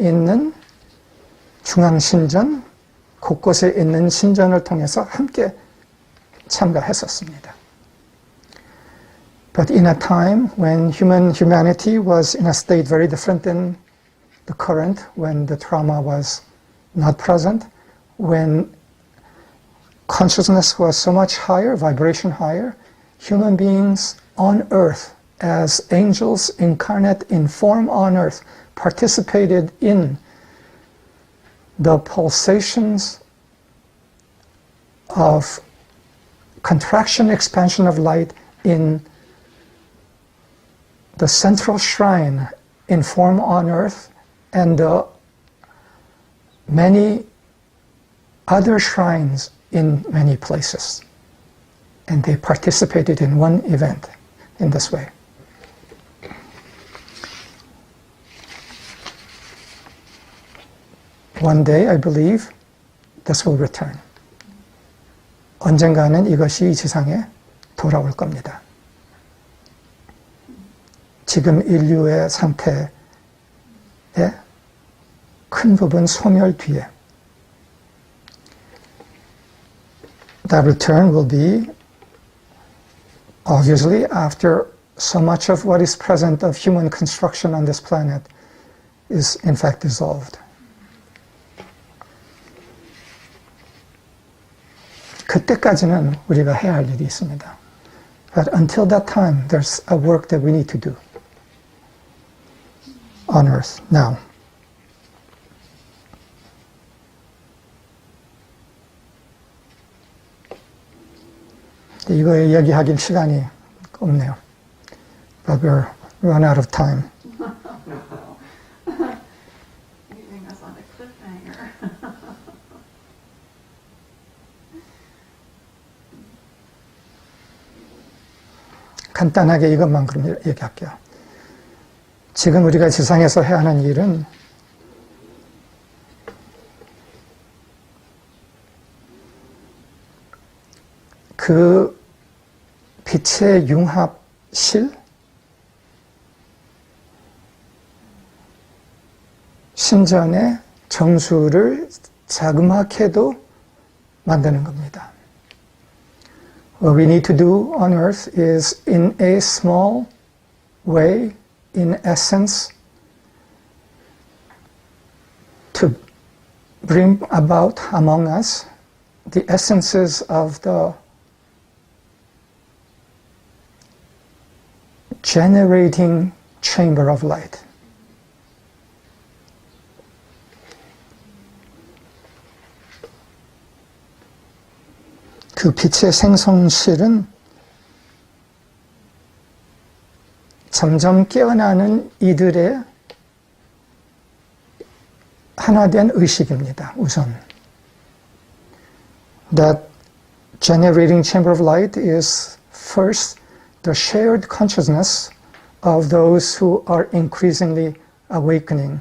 있는 중앙신전, 곳곳에 있는 신전을 통해서 함께 참가했었습니다. But in a time when humanity was in a state very different than the current, when the trauma was not present, when consciousness was so much higher, vibration higher, human beings on earth, as angels incarnate in form on earth, participated in the pulsations of contraction, expansion of light in the central shrine in form on earth and the many other shrines in many places. And they participated in one event in this way. One day, I believe, this will return. 언젠가는 이것이 이 지상에 돌아올 겁니다. 지금 인류의 상태의 큰 부분 소멸 뒤에 that return will be obviously after so much of what is present of human construction on this planet is in fact dissolved. 그때까지는 우리가 해야 할 일이 있습니다. But until that time, there's a work that we need to do on earth now. 이거 이야기하길 시간이 없네요. But we're run out of time. Leaving us on a cliffhanger. 간단하게 이것만 그럼 얘기할게요. 지금 우리가 지상에서 해야 하는 일은 그 빛의 융합실, 신전의 정수를 자그맣게도 만드는 겁니다. What we need to do on earth is in a small way, in essence, to bring about among us the essences of the generating chamber of light. 그 빛의 생성실은 점점 깨어나는 이들의 하나된 의식입니다. 우선. That generating chamber of light is first the shared consciousness of those who are increasingly awakening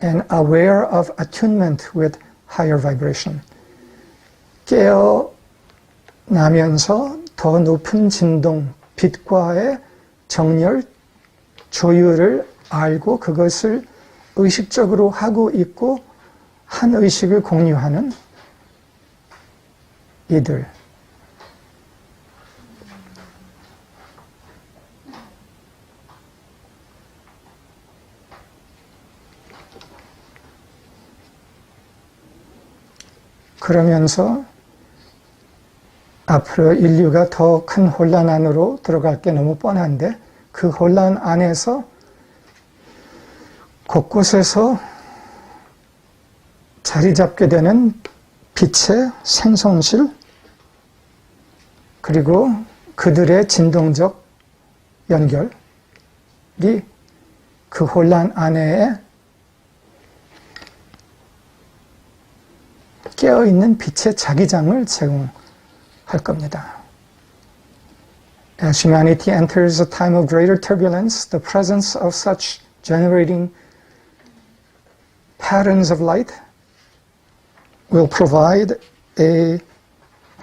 and aware of attunement with higher vibration. 깨어나면서 더 높은 진동, 빛과의 정렬, 조율을 알고 그것을 의식적으로 하고 있고 한 의식을 공유하는 이들. 그러면서 앞으로 인류가 더 큰 혼란 안으로 들어갈 게 너무 뻔한데 그 혼란 안에서 곳곳에서 자리 잡게 되는 빛의 생성실 그리고 그들의 진동적 연결이 그 혼란 안에 깨어있는 빛의 자기장을 제공할 겁니다. As humanity enters a time of greater turbulence, the presence of such generating patterns of light will provide a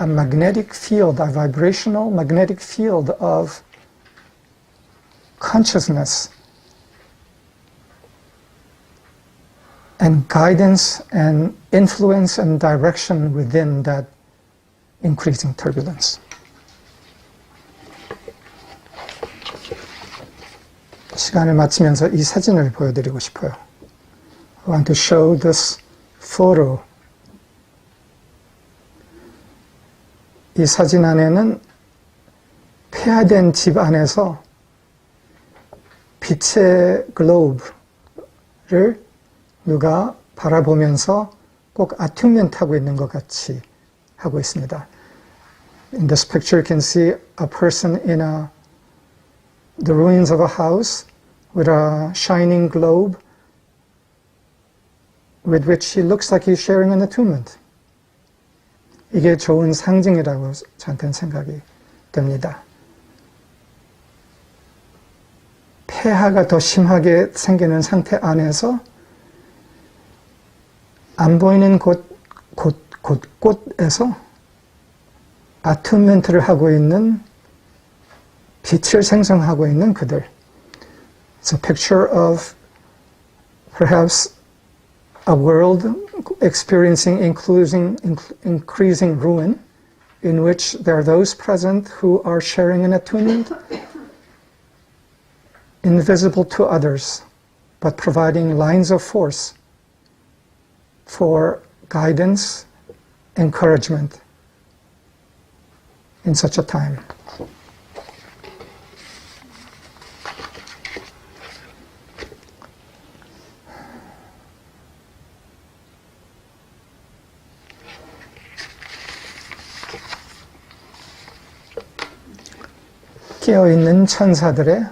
magnetic field, a vibrational magnetic field of consciousness and guidance and influence and direction within that increasing turbulence. 시간을 마치면서 이 사진을 보여드리고 싶어요. I want to show this photo. 이 사진 안에는 폐하된 집 안에서 빛의 글로브를 누가 바라보면서 꼭 아튠멘트하고 있는 것 같이 하고 있습니다. In this picture you can see a person in the ruins of a house with a shining globe with which he looks like he's sharing an attunement. 이게 좋은 상징이라고 저한테는 생각이 됩니다. 폐하가 더 심하게 생기는 상태 안에서 안 보이는 곳곳에서 아튠멘트를 하고 있는 빛을 생성하고 있는 그들. It's a picture of perhaps a world experiencing increasing ruin, in which there are those present who are sharing an attunement, invisible to others, but providing lines of force for guidance, encouragement in such a time. 깨어있는 천사들의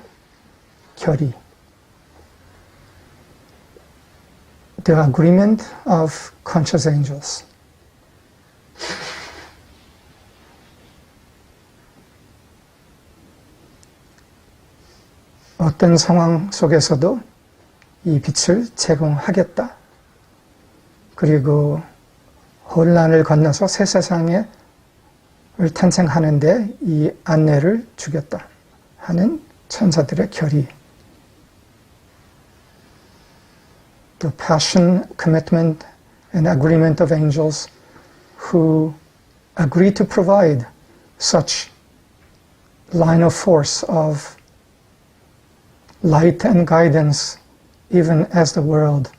결의. The agreement of conscious angels. 어떤 상황 속에서도 이 빛을 제공하겠다. 그리고 혼란을 건너서 새 세상을 탄생하는데 이 안내를 주겠다 하는 천사들의 결의. The passion, commitment, and agreement of angels who agree to provide such line of force of light and guidance even as the world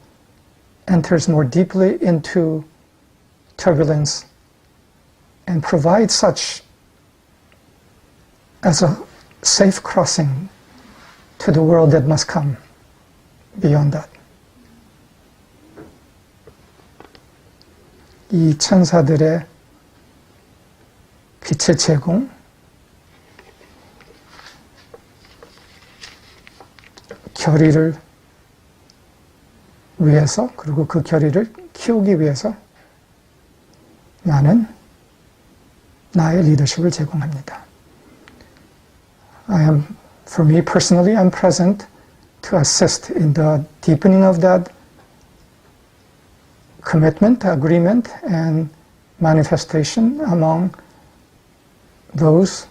enters more deeply into turbulence, and provide such as a safe crossing to the world that must come beyond that. 이 천사들의 빛의 제공, 결의를 위해서, 그리고 그 결의를 키우기 위해서 나는 나의 리더십을 제공합니다. For me personally, I'm present to assist in the deepening of that commitment, agreement, and manifestation among those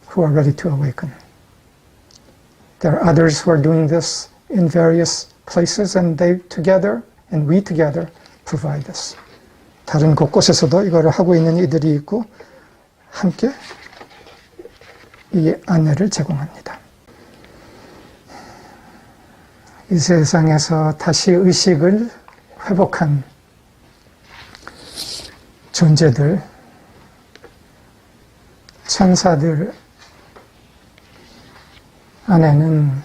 who are ready to awaken. There are others who are doing this in various places, and they together, and we together, provide this. 다른 곳곳에서도 이거를 하고 있는 이들이 있고 함께 이 안내를 제공합니다. 이 세상에서 다시 의식을 회복한 존재들, 천사들 안에는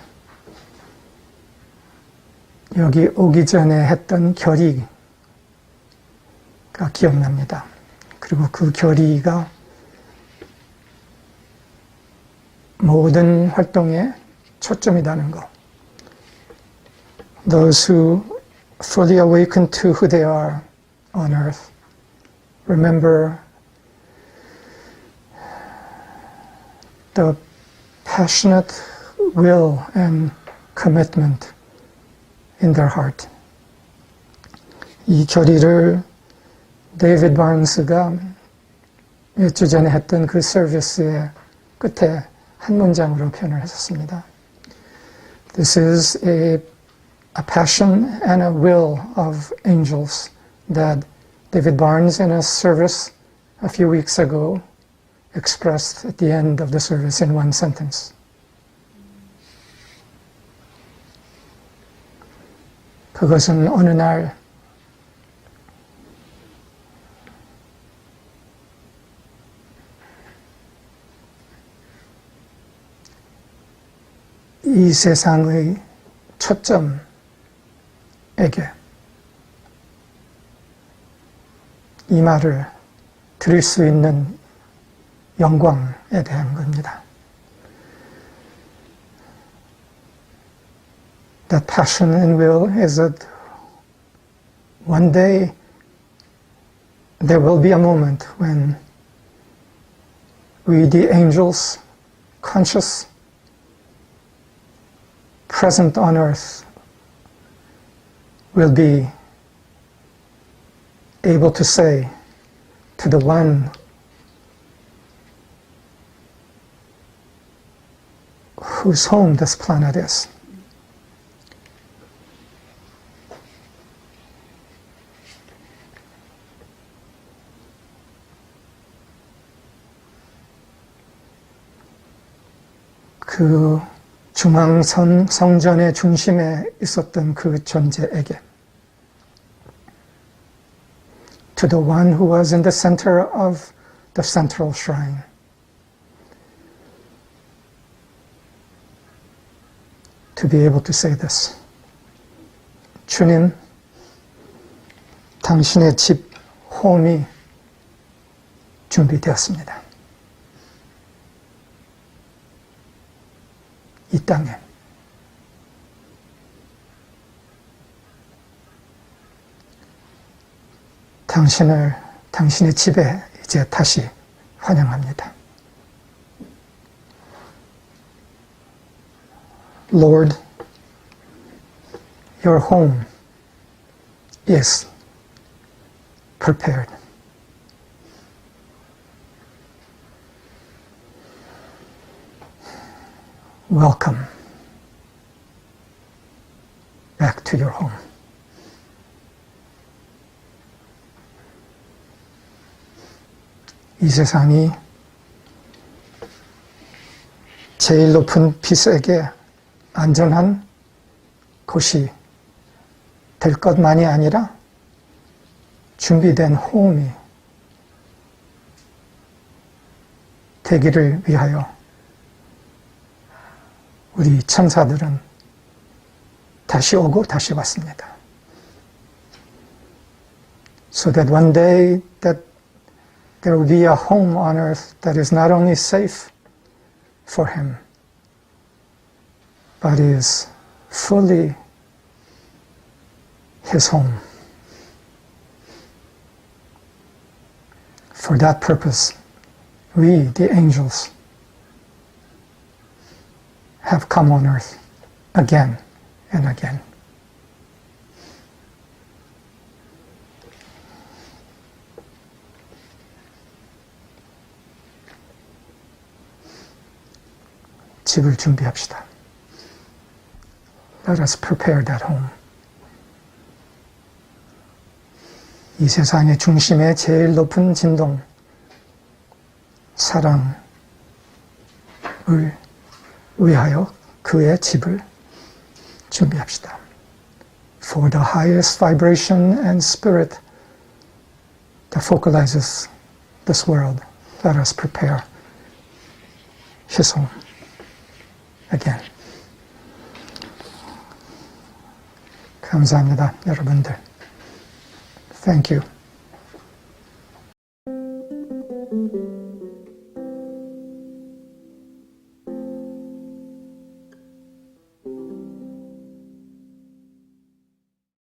여기 오기 전에 했던 결의가 기억납니다. 그리고 그 결의가 모든 활동에 초점이라는 것. Those who fully awaken to who they are on earth remember the passionate will and commitment in their heart. 이 결의를 데이비드 바른스가 몇 주 전에 했던 그 서비스의 끝에 한 문장으로 표현을 했었습니다. This is a passion and a will of angels that David Barnes in a service a few weeks ago expressed at the end of the service in one sentence. 그것은 어느 날 이 세상의 초점에게 이 말을 드릴 수 있는 영광에 대한 겁니다. That passion and will is that one day there will be a moment when we, the angels, conscious, present on earth, will be able to say to the one whose home this planet is, 그 중앙선 성전의 중심에 있었던 그 존재에게 to the one who was in the center of the central shrine. To be able to say this. 주님, 당신의 집, 홈이 준비되었습니다. 이 땅에. 당신의 집에 이제 다시 환영합니다. Lord, your home is prepared. Welcome back to your home. 이 세상이 제일 높은 빛에게 안전한 곳이 될 것만이 아니라 준비된 홈이 되기를 위하여 우리 천사들은 다시 오고 다시 왔습니다. So that one day that there will be a home on earth that is not only safe for him, but is fully his home. For that purpose, we, the angels, have come on earth again and again. 집을 준비합시다. Let us prepare that home. 이 세상의 중심의 제일 높은 진동, 사랑을 위하여 그의 집을 준비합시다. For the highest vibration and spirit that focalizes this world, let us prepare his home again. 감사합니다, 여러분들. Thank you.